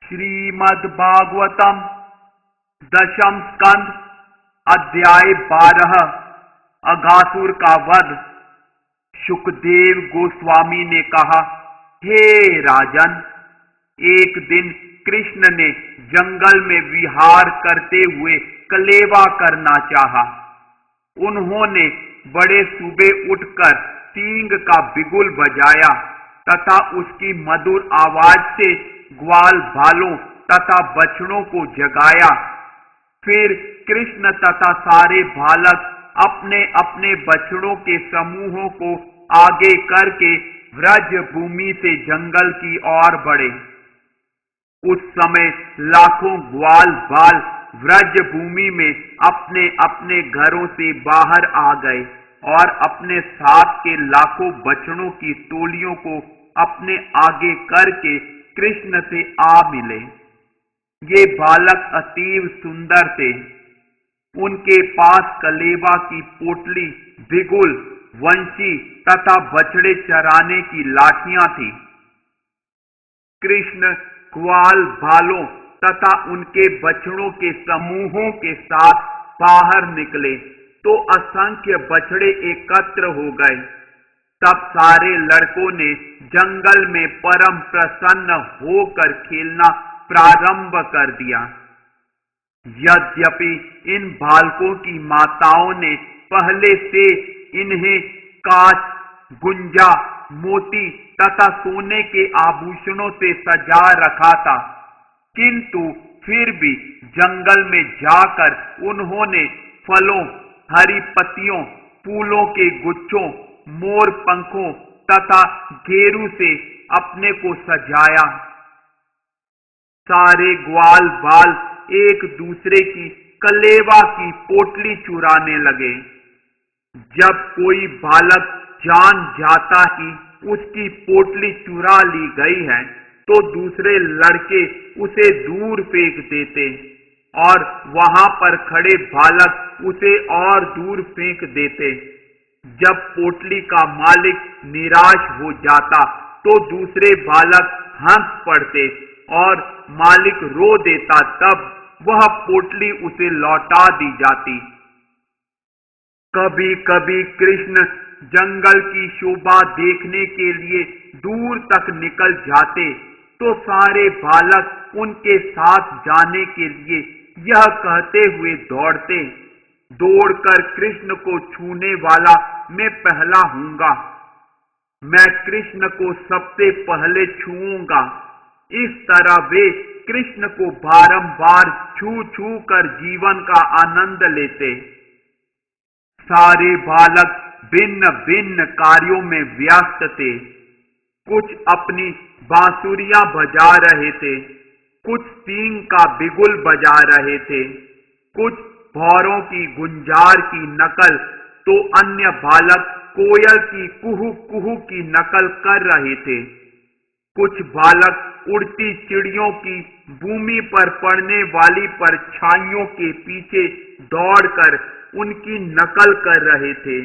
श्रीमद् भागवतम दशम स्कंद अध्याय 12 अघासुर का वध। शुकदेव गोस्वामी ने कहा, हे राजन, एक दिन कृष्ण ने जंगल में विहार करते हुए कलेवा करना चाहा। उन्होंने बड़े सुबह उठकर सींग का बिगुल बजाया तथा उसकी मधुर आवाज से ग्वाल भालों तथा बछड़ों को जगाया। फिर कृष्ण तथा सारे बालक अपने अपने बछड़ों के समूहों को आगे करके व्रज भूमि से जंगल की ओर बढ़े। उस समय लाखों ग्वाल बाल व्रज भूमि में अपने अपने घरों से बाहर आ गए और अपने साथ के लाखों बछड़ों की टोलियों को अपने आगे करके कृष्ण से आ मिले। ये बालक अतीव सुंदर थे। उनके पास कलेवा की पोटली, बिगुल, वंशी तथा बछड़े चराने की लाठियां थी। कृष्ण ग्वाल भालों तथा उनके बछड़ों के समूहों के साथ बाहर निकले तो असंख्य बछड़े एकत्र हो गए। तब सारे लड़कों ने जंगल में परम प्रसन्न होकर खेलना प्रारंभ कर दिया। यद्यपि इन बालकों की माताओं ने पहले से इन्हें कांच, गुंजा, मोती तथा सोने के आभूषणों से सजा रखा था, किंतु फिर भी जंगल में जाकर उन्होंने फलों, हरी पत्तियों, फूलों के गुच्छों, मोर पंखों तथा घेरू से अपने को सजाया। सारे ग्वाल बाल एक दूसरे की कलेवा की पोटली चुराने लगे। जब कोई बालक जान जाता कि उसकी पोटली चुरा ली गई है तो दूसरे लड़के उसे दूर फेंक देते और वहां पर खड़े बालक उसे और दूर फेंक देते। जब पोटली का मालिक निराश हो जाता तो दूसरे बालक हंस पड़ते और मालिक रो देता, तब वह पोटली उसे लौटा दी जाती। कभी कभी कृष्ण जंगल की शोभा देखने के लिए दूर तक निकल जाते तो सारे बालक उनके साथ जाने के लिए यह कहते हुए दौड़ते, दौड़कर कृष्ण को छूने वाला मैं पहला हूंगा, मैं कृष्ण को सबसे पहले छूऊंगा। इस तरह वे कृष्ण को बारंबार छू छू कर जीवन का आनंद लेते। सारे बालक भिन्न भिन्न कार्यों में व्यस्त थे। कुछ अपनी बांसुरियां बजा रहे थे, कुछ सींग का बिगुल बजा रहे थे, कुछ भौरों की गुंजार की नकल, तो अन्य बालक कोयल की कुहू कुहू की नकल कर रहे थे। कुछ बालक उड़ती चिड़ियों की भूमि पर पड़ने वाली परछाइयों के पीछे दौड़कर उनकी नकल कर रहे थे,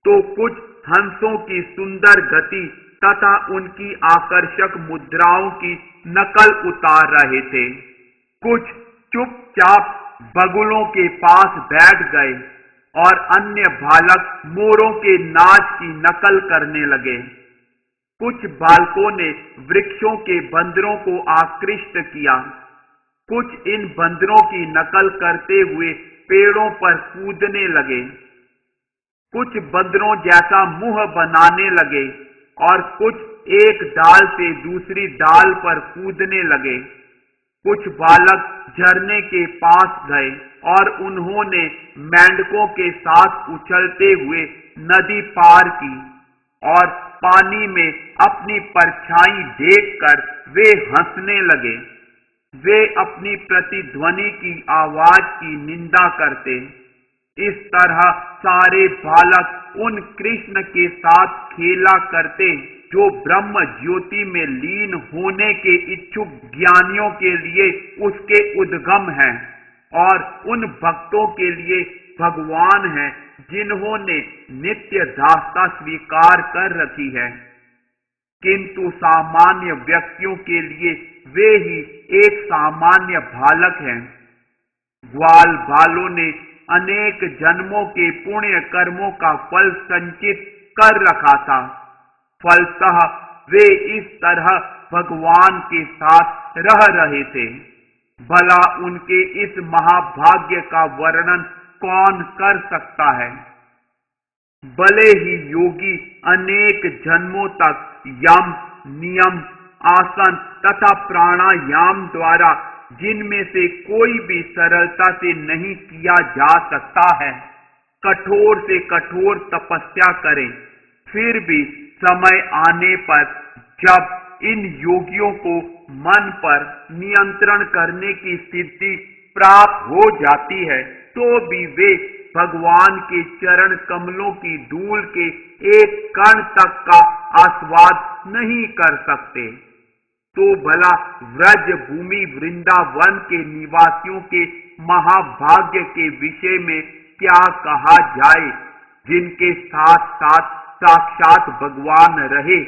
तो कुछ हंसों की सुंदर गति तथा उनकी आकर्षक मुद्राओं की नकल उतार रहे थे। कुछ चुपचाप बगुलों के पास बैठ गए और अन्य बालक मोरों के नाच की नकल करने लगे। कुछ बालकों ने वृक्षों के बंदरों को आकृष्ट किया। कुछ इन बंदरों की नकल करते हुए पेड़ों पर कूदने लगे। कुछ बंदरों जैसा मुंह बनाने लगे और कुछ एक डाल से दूसरी डाल पर कूदने लगे। कुछ बालक झरने के पास गए और उन्होंने मेंढकों के साथ उछलते हुए नदी पार की और पानी में अपनी परछाई देखकर वे हंसने लगे। वे अपनी प्रतिध्वनि की आवाज की निंदा करते। इस तरह सारे बालक उन कृष्ण के साथ खेला करते जो ब्रह्म ज्योति में लीन होने के इच्छुक ज्ञानियों के लिए उसके उद्गम हैं और उन भक्तों के लिए भगवान हैं जिन्होंने नित्य दासता स्वीकार कर रखी है। किंतु सामान्य व्यक्तियों के लिए वे ही एक सामान्य बालक हैं। ग्वाल बालों ने अनेक जन्मों के पुण्य कर्मों का फल संचित कर रखा था। फलतः वे इस तरह भगवान के साथ रह रहे थे। भला उनके इस महाभाग्य का वर्णन कौन कर सकता है। भले ही योगी अनेक जन्मों तक यम, नियम, आसन तथा प्राणायाम द्वारा, जिनमें से कोई भी सरलता से नहीं किया जा सकता है, कठोर से कठोर तपस्या करें, फिर भी समय आने पर जब इन योगियों को मन पर नियंत्रण करने की सिद्धि प्राप्त हो जाती है, तो भी वे भगवान के चरण कमलों की धूल के एक कण तक का आस्वाद नहीं कर सकते। तो भला व्रज भूमि वृंदावन के निवासियों के महाभाग्य के विषय में क्या कहा जाए, जिनके साथ साथ साक्षात भगवान रहे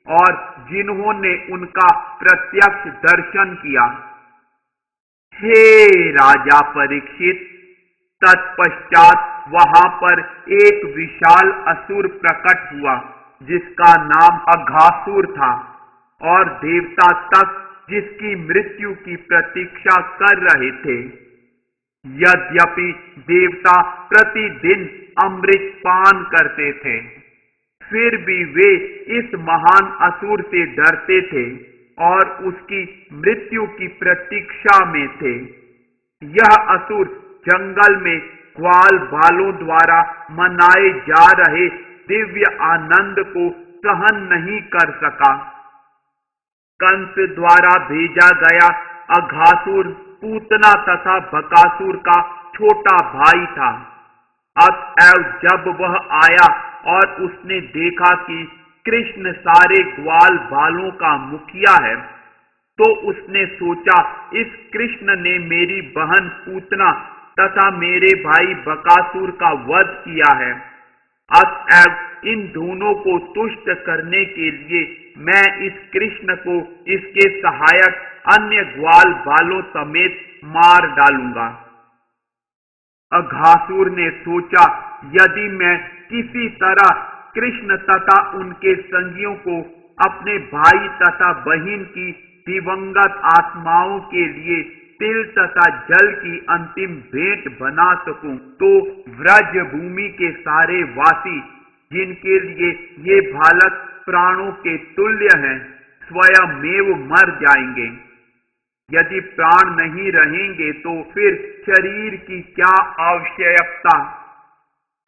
और जिन्होंने उनका प्रत्यक्ष दर्शन किया। हे राजा परीक्षित, तत्पश्चात वहां पर एक विशाल असुर प्रकट हुआ जिसका नाम अघासुर था और देवता तक जिसकी मृत्यु की प्रतीक्षा कर रहे थे। यद्यपि देवता प्रतिदिन अमृत पान करते थे, फिर भी वे इस महान असुर से डरते थे और उसकी मृत्यु की प्रतीक्षा में थे। यह असुर जंगल में ग्वाल बालों द्वारा मनाए जा रहे दिव्य आनंद को सहन नहीं कर सका। कंस द्वारा भेजा गया अघासुर पूतना तथा बकासुर का छोटा भाई था। अतएव जब वह आया और उसने देखा कि कृष्ण सारे ग्वाल बालों का मुखिया है, तो उसने सोचा, इस कृष्ण ने मेरी बहन पूतना तथा मेरे भाई बकासुर का वध किया है। अतएव इन दोनों को तुष्ट करने के लिए मैं इस कृष्ण को इसके सहायक अन्य ग्वाल बालों समेत मार डालूंगा। अघासुर ने सोचा, यदि मैं किसी तरह कृष्ण तथा उनके संगियों को अपने भाई तथा बहन की दिवंगत आत्माओं के लिए तिल तथा जल की अंतिम भेंट बना सकूं, तो व्रज भूमि के सारे वासी, जिनके लिए ये बालक प्राणों के तुल्य हैं, स्वयमेव मर जाएंगे। यदि प्राण नहीं रहेंगे तो फिर शरीर की क्या आवश्यकता।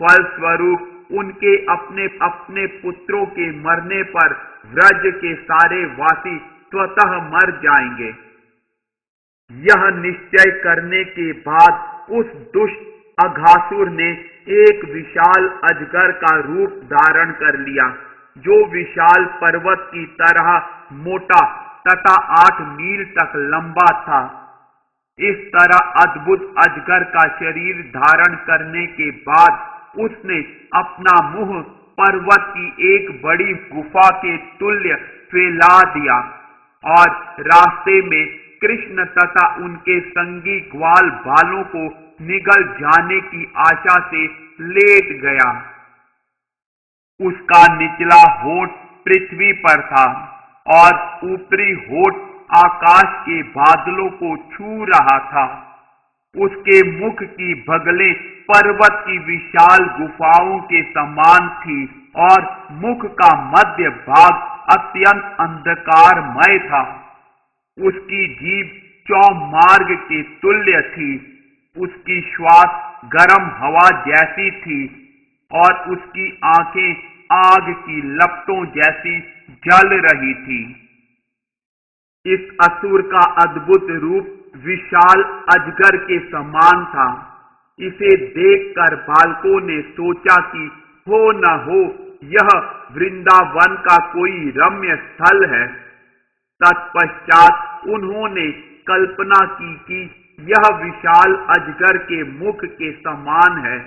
फलस्वरूप उनके अपने अपने पुत्रों के मरने पर व्रज के सारे वासी स्वतः मर जाएंगे। यह निश्चय करने के बाद उस दुष्ट अघासुर ने एक विशाल अजगर का रूप धारण कर लिया, जो विशाल पर्वत की तरह मोटा तथा 8 मील तक लंबा था। इस तरह अद्भुत अजगर का शरीर धारण करने के बाद उसने अपना मुंह पर्वत की एक बड़ी गुफा के तुल्य फैला दिया और रास्ते में कृष्ण तथा उनके संगी ग्वाल बालों को निगल जाने की आशा से लेट गया। उसका निचला होंठ पृथ्वी पर था और ऊपरी होंठ आकाश के बादलों को छू रहा था। उसके मुख की बगलें पर्वत की विशाल गुफाओं के समान थी और मुख का मध्य भाग अत्यंत अंधकारमय था। उसकी जीभ चौमार्ग के तुल्य थी। उसकी श्वास गर्म हवा जैसी थी और उसकी आंखें आग की लपटों जैसी जल रही थी। इस असुर का अद्भुत रूप विशाल अजगर के समान था। इसे देखकर बालकों ने सोचा कि हो न हो यह वृंदावन का कोई रम्य स्थल है। तत्पश्चात उन्होंने कल्पना की कि यह विशाल अजगर के मुख के समान है।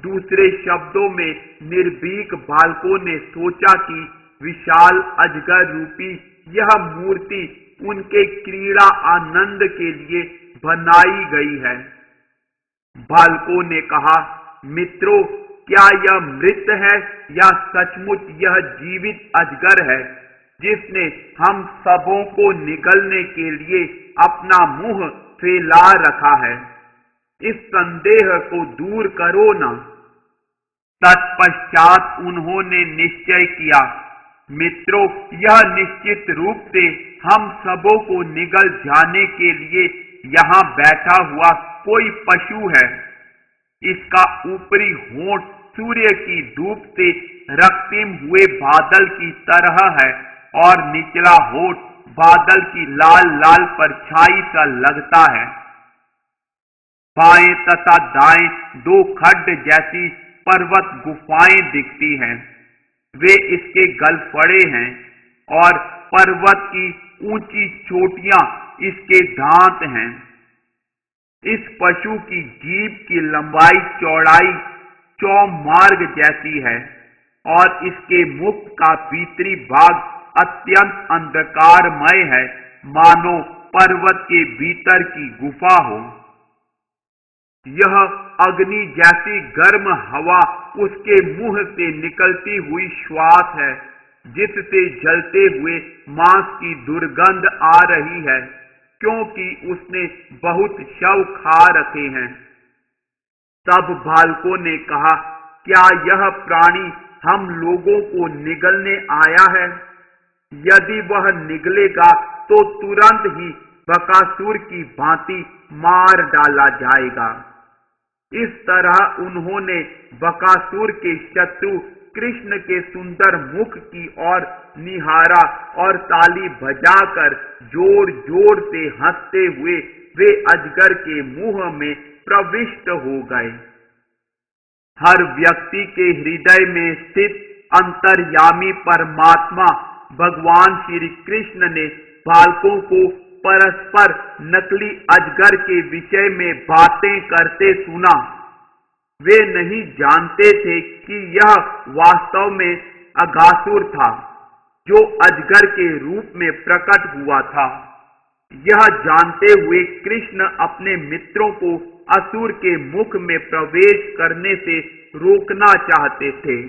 दूसरे शब्दों में निर्भीक बालकों ने सोचा कि विशाल अजगर रूपी यह मूर्ति उनके क्रीड़ा आनंद के लिए बनाई गई है। बालकों ने कहा, मित्रों, क्या यह मृत है या सचमुच यह जीवित अजगर है जिसने हम सबों को निगलने के लिए अपना मुंह फैला रखा है? इस संदेह को दूर करो ना। तत्पश्चात उन्होंने निश्चय किया, मित्रों, यह निश्चित रूप से हम सबों को निगल जाने के लिए यहाँ बैठा हुआ कोई पशु है। इसका ऊपरी होंठ सूर्य की धूप से रक्तिम हुए बादल की तरह है और निचला होंठ बादल की लाल लाल परछाई सा लगता है। बाएं तथा दाएं दो खड्ड जैसी पर्वत गुफाएं दिखती हैं। वे इसके गलफड़े हैं और पर्वत की ऊंची चोटियां इसके दांत हैं। इस पशु की जीभ की लंबाई चौड़ाई चौमार्ग जैसी है और इसके मुख का भीतरी भाग अत्यंत अंधकारमय है, मानो पर्वत के भीतर की गुफा हो। यह अग्नि जैसी गर्म हवा उसके मुंह से निकलती हुई श्वास है, जिससे जलते हुए मांस की दुर्गंध आ रही है, क्योंकि उसने बहुत शव खा रखे हैं। तब बालकों ने कहा, क्या यह प्राणी हम लोगों को निगलने आया है? यदि वह निगलेगा तो तुरंत ही बकासुर की भांति मार डाला जाएगा। इस तरह उन्होंने बकासुर के शत्रु कृष्ण के सुंदर मुख की ओर निहारा और ताली बजाकर जोर जोर से हंसते हुए वे अजगर के मुंह में प्रविष्ट हो गए। हर व्यक्ति के हृदय में स्थित अंतर्यामी परमात्मा भगवान श्री कृष्ण ने बालकों को परस्पर नकली अजगर के विषय में बातें करते सुना। वे नहीं जानते थे कि यह वास्तव में अघासुर था, जो अजगर के रूप में प्रकट हुआ था। यह जानते हुए कृष्ण अपने मित्रों को असुर के मुख में प्रवेश करने से रोकना चाहते थे।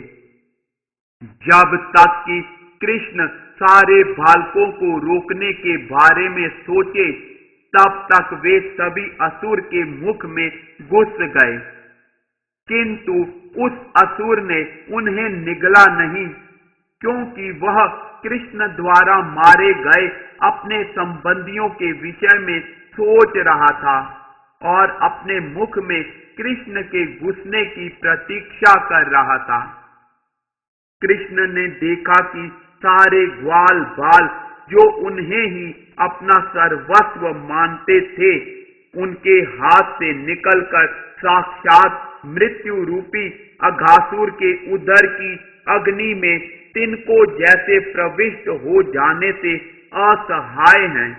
जब तक कि कृष्ण सारे बालकों को रोकने के बारे में सोचे, तब तक वे सभी असुर के मुख में घुस गए, किंतु उस असुर ने उन्हें निगला नहीं, क्योंकि वह कृष्ण द्वारा मारे गए अपने संबंधियों के विषय में सोच रहा था और अपने मुख में कृष्ण के घुसने की प्रतीक्षा कर रहा था। कृष्ण ने देखा कि सारे ग्वाल बाल जो उन्हें ही अपना सर्वस्व मानते थे, उनके हाथ से निकलकर साक्षात मृत्यु रूपी अघासुर के उदर की अग्नि में तिनको जैसे प्रविष्ट हो जाने से असहाय हैं।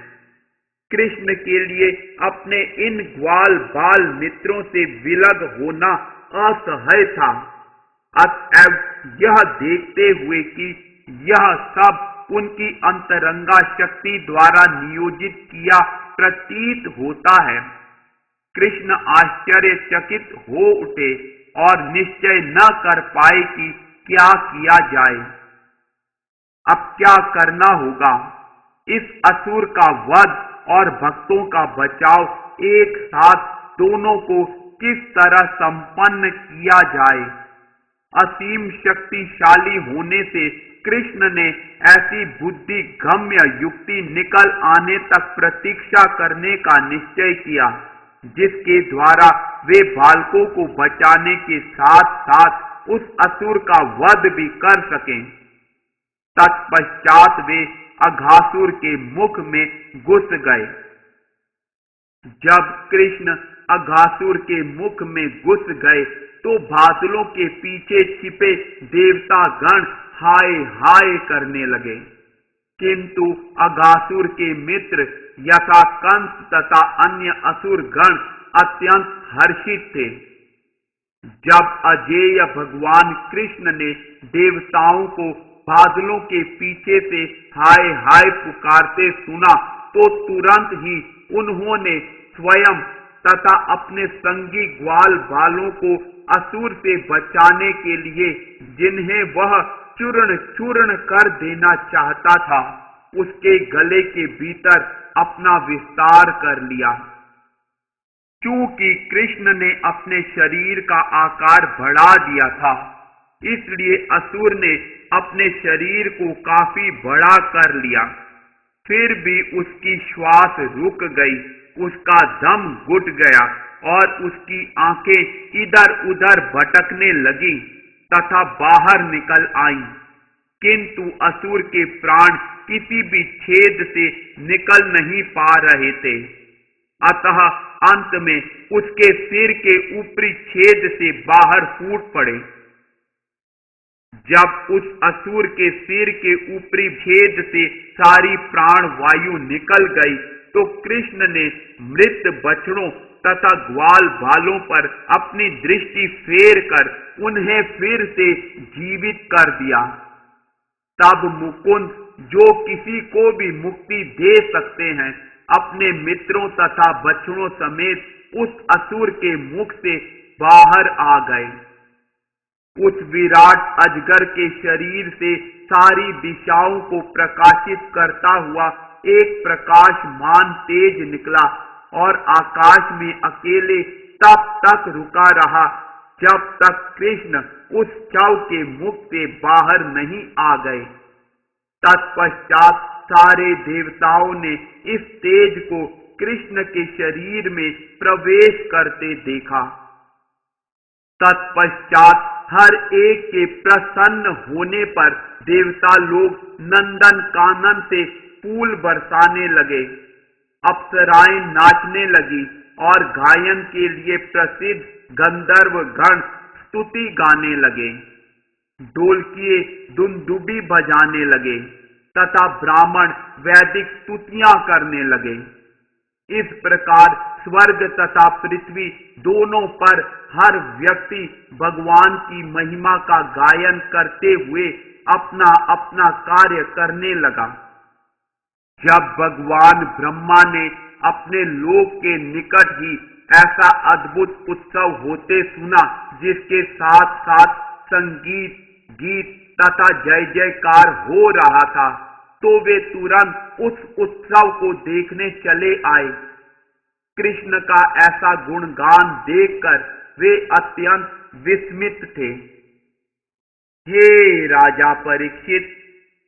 कृष्ण के लिए अपने इन ग्वाल बाल मित्रों से विलग होना असह्य था। अतएव यह देखते हुए कि यह सब उनकी अंतरंगा शक्ति द्वारा नियोजित किया प्रतीत होता है, कृष्ण आश्चर्यचकित हो उठे और निश्चय न कर पाए कि क्या किया जाए। अब क्या करना होगा? इस असुर का वध और भक्तों का बचाव एक साथ दोनों को किस तरह संपन्न किया जाए? असीम शक्तिशाली होने से कृष्ण ने ऐसी बुद्धि गम्य युक्ति निकल आने तक प्रतीक्षा करने का निश्चय किया, जिसके द्वारा वे बालकों को बचाने के साथ साथ उस असुर का वध भी कर सकें। तत्पश्चात वे अघासुर के मुख में घुस गए। जब कृष्ण अघासुर के मुख में घुस गए तो बादलों के पीछे छिपे देवता गण हाय हाय करने लगे, किंतु अघासुर के मित्र यथा कंस तथा अन्य असुर गण अत्यंत हर्षित थे। जब अजेय भगवान कृष्ण ने देवताओं को बादलों के पीछे से हाय हाय पुकारते सुना तो तुरंत ही उन्होंने स्वयं तथा अपने संगी ग्वाल बालों को असुर से बचाने के लिए, जिन्हें वह चूर्ण चूर्ण कर देना चाहता था, उसके गले के भीतर अपना विस्तार कर लिया। चूंकि कृष्ण ने अपने शरीर का आकार बढ़ा दिया था, इसलिए असुर ने अपने शरीर को काफी बड़ा कर लिया। फिर भी उसकी श्वास रुक गई, उसका दम घुट गया और उसकी आंखें इधर उधर भटकने लगी तथा बाहर निकल आईं, किंतु असुर के प्राण किसी भी छेद से निकल नहीं पा रहे थे। अतः अंत में उसके सिर के ऊपरी छेद से बाहर फूट पड़े। जब उस असुर के सिर के ऊपरी छेद से सारी प्राण वायु निकल गई तो कृष्ण ने मृत बछड़ों तथा ग्वाल बालों पर अपनी दृष्टि फेर कर उन्हें फिर से जीवित कर दिया। तब मुकुंद, जो किसी को भी मुक्ति दे सकते हैं, अपने मित्रों तथा बछड़ों समेत उस असुर के मुख से बाहर आ गए। उस विराट अजगर के शरीर से सारी दिशाओं को प्रकाशित करता हुआ एक प्रकाशमान तेज निकला और आकाश में अकेले तब तक रुका रहा जब तक कृष्ण उस चौ के मुख से बाहर नहीं आ गए। तत्पश्चात सारे देवताओं ने इस तेज को कृष्ण के शरीर में प्रवेश करते देखा। तत्पश्चात हर एक के प्रसन्न होने पर देवता लोग नंदन कानन से फूल बरसाने लगे, अप्सराएं नाचने लगी और गायन के लिए प्रसिद्ध गंधर्व गण स्तुति गाने लगे, ढोलकिए दुंदुबी बजाने लगे तथा ब्राह्मण वैदिक स्तुतियां करने लगे। इस प्रकार स्वर्ग तथा पृथ्वी दोनों पर हर व्यक्ति भगवान की महिमा का गायन करते हुए अपना अपना कार्य करने लगा। जब भगवान ब्रह्मा ने अपने लोक के निकट ही ऐसा अद्भुत उत्सव होते सुना, जिसके साथ साथ संगीत, गीत तथा जय जयकार हो रहा था, तो वे तुरंत उस उत्सव को देखने चले आए। कृष्ण का ऐसा गुणगान देखकर वे अत्यंत विस्मित थे। हे राजा परीक्षित,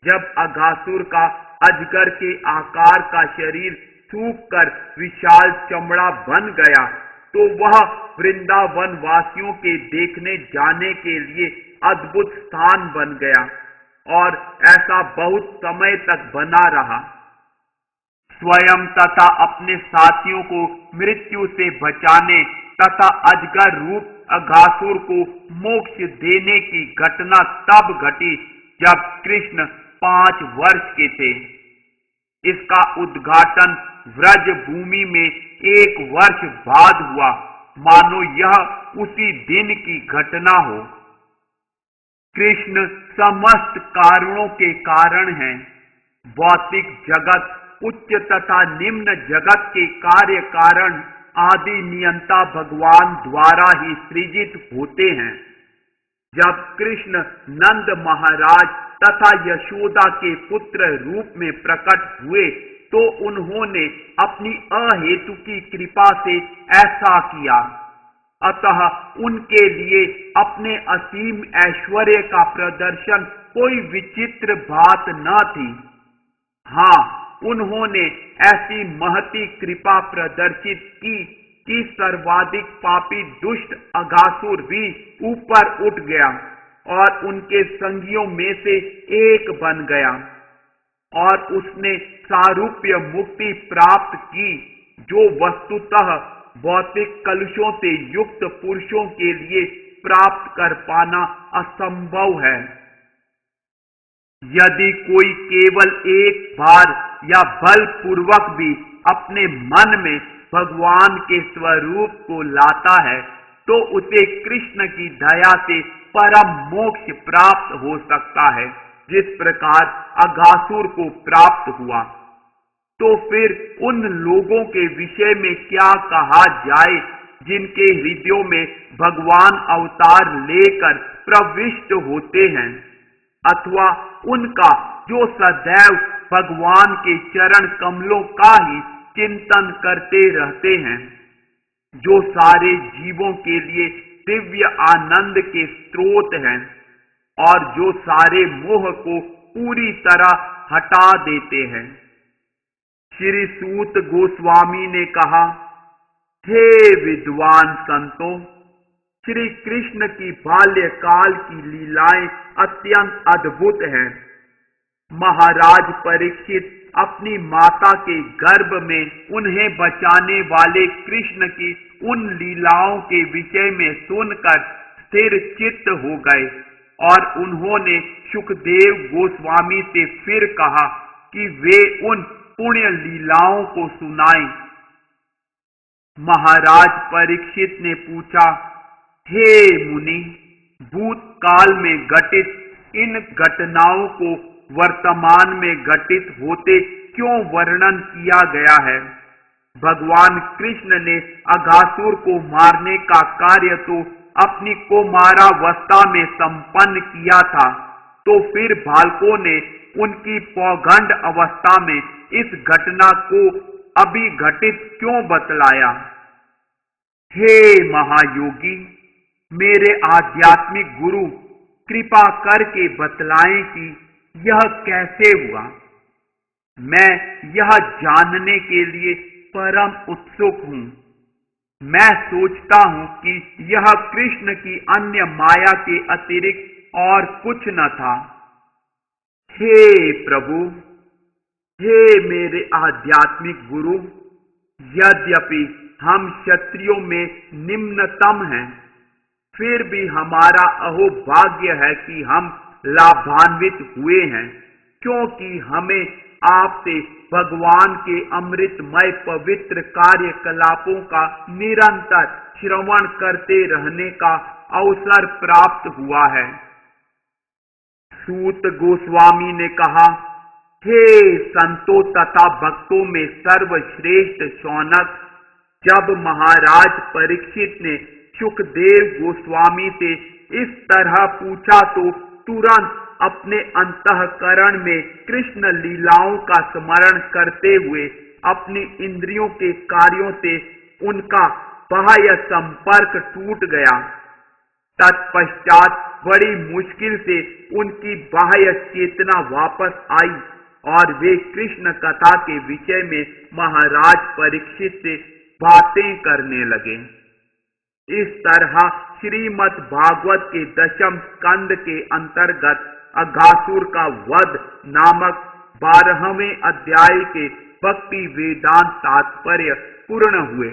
जब अघासुर का अजगर के आकार का शरीर सूखकर विशाल चमड़ा बन गया, तो वह वृंदावन वासियों के देखने जाने के लिए अद्भुत स्थान बन गया और ऐसा बहुत समय तक बना रहा। स्वयं तथा अपने साथियों को मृत्यु से बचाने तथा अजगर रूप अघासुर को मोक्ष देने की घटना तब घटी जब कृष्ण 5 वर्ष के थे। इसका उद्घाटन व्रज भूमि में 1 वर्ष बाद हुआ, मानो यह उसी दिन की घटना हो। कृष्ण समस्त कारणों के कारण हैं। भौतिक जगत, उच्च तथा निम्न जगत के कार्य कारण आदि नियंता भगवान द्वारा ही सृजित होते हैं। जब कृष्ण नंद महाराज तथा यशोदा के पुत्र रूप में प्रकट हुए तो उन्होंने अपनी अहेतुकी कृपा से ऐसा किया। अतः उनके लिए अपने असीम ऐश्वर्य का प्रदर्शन कोई विचित्र बात न थी। हाँ, उन्होंने ऐसी महती कृपा प्रदर्शित की कि सर्वाधिक पापी दुष्ट अघासुर भी ऊपर उठ गया और उनके संगियों में से एक बन गया, और उसने सारूप्य मुक्ति प्राप्त की, जो वस्तुतः भौतिक कलुषों से युक्त पुरुषों के लिए प्राप्त कर पाना असंभव है। यदि कोई केवल एक बार या बलपूर्वक भी अपने मन में भगवान के स्वरूप को लाता है, तो उसे कृष्ण की दया से परम मोक्ष प्राप्त हो सकता है, जिस प्रकार अघासुर को प्राप्त हुआ। तो फिर उन लोगों के विषय में क्या कहा जाए जिनके हृदयों में भगवान अवतार लेकर प्रविष्ट होते हैं, अथवा उनका जो सदैव भगवान के चरण कमलों का ही चिंतन करते रहते हैं, जो सारे जीवों के लिए दिव्य आनंद के स्रोत हैं और जो सारे मोह को पूरी तरह हटा देते हैं। श्री सूत गोस्वामी ने कहा, हे विद्वान संतों, श्री कृष्ण की बाल्यकाल की लीलाएं अत्यंत अद्भुत हैं। महाराज परीक्षित अपनी माता के गर्भ में उन्हें बचाने वाले कृष्ण की उन लीलाओं के विषय में सुनकर स्थिर चित्त हो गए, और उन्होंने सुखदेव गोस्वामी से फिर कहा कि वे उन पुण्य लीलाओं को सुनाएं। महाराज परीक्षित ने पूछा, हे मुनि, भूतकाल में घटित इन घटनाओं को वर्तमान में घटित होते क्यों वर्णन किया गया है? भगवान कृष्ण ने अघासुर को मारने का कार्य तो अपनी कौमारावस्था में संपन्न किया था, तो फिर बालकों ने उनकी पौगंड अवस्था में इस घटना को अभी घटित क्यों बतलाया? हे महायोगी, मेरे आध्यात्मिक गुरु कृपा करके बतलाएं कि यह कैसे हुआ। मैं यह जानने के लिए परम उत्सुक हूं। मैं सोचता हूं कि यह कृष्ण की अन्य माया के अतिरिक्त और कुछ न था। हे प्रभु, हे मेरे आध्यात्मिक गुरु, यद्यपि हम क्षत्रियों में निम्नतम हैं, फिर भी हमारा अहोभाग्य है कि हम लाभान्वित हुए हैं, क्योंकि हमें आपसे भगवान के अमृतमय पवित्र कार्यकलापों का निरंतर श्रवण करते रहने का अवसर प्राप्त हुआ है। सूत गोस्वामी ने कहा, हे संतों तथा भक्तों में सर्वश्रेष्ठ शौनक, जब महाराज परीक्षित ने सुखदेव गोस्वामी से इस तरह पूछा, तो तुरंत अपने अंतःकरण में कृष्ण लीलाओं का स्मरण करते हुए अपनी इंद्रियों के कार्यों से उनका बाह्य संपर्क टूट गया। तत्पश्चात बड़ी मुश्किल से उनकी बाह्य चेतना वापस आई और वे कृष्ण कथा के विषय में महाराज परीक्षित से बातें करने लगे। इस तरह श्रीमद् भागवत के दशम स्कंद के अंतर्गत अघासुर का वध नामक 12वें अध्याय के भक्ति वेदांत तात्पर्य पूर्ण हुए।